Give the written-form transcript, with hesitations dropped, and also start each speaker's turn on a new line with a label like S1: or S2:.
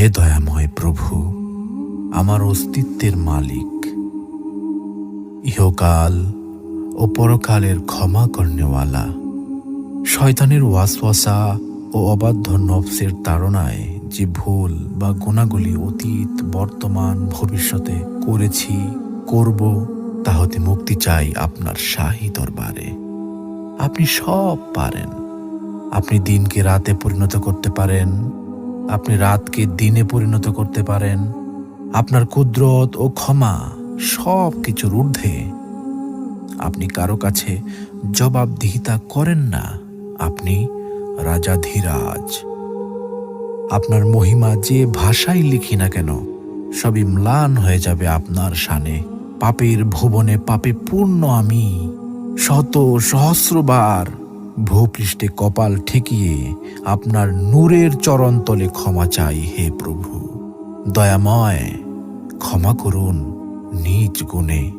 S1: হে দয়াময় প্রভু, আমার অস্তিত্বের মালিক, ইহকাল ও পরকালের ক্ষমা করনেওয়ালা, শয়তানের ওয়াসওয়াসা ও অবাধ্য নফসের তাড়নায় যে ভুল বা গুণাগুলি অতীত, বর্তমান, ভবিষ্যতে করেছি, করব, তা হতে মুক্তি চাই আপনার শাহী দরবারে। আপনি সব পারেন। আপনি দিনকে রাতে পরিণত করতে পারেন, আপনি রাতকে দিনে পরিণত করতে পারেন। আপনার কুদরত ও ক্ষমা সব কিছুর ঊর্ধ্বে। আপনি কারো কাছে জবাবদিহিতা করেন না। আপনি রাজাধিরাজ। আপনার মহিমা যে ভাষায় লিখি না কেন, সবই ম্লান হয়ে যাবে আপনার শানে। পাপের ভুবনে পাপে পূর্ণ আমি, শত সহস্রবার ভূপৃষ্ঠে কপাল ঠেকিয়ে আপনার নূরের চরণতলে ক্ষমা চাই। হে প্রভু দয়াময়, ক্ষমা করুন নিজ গুণে।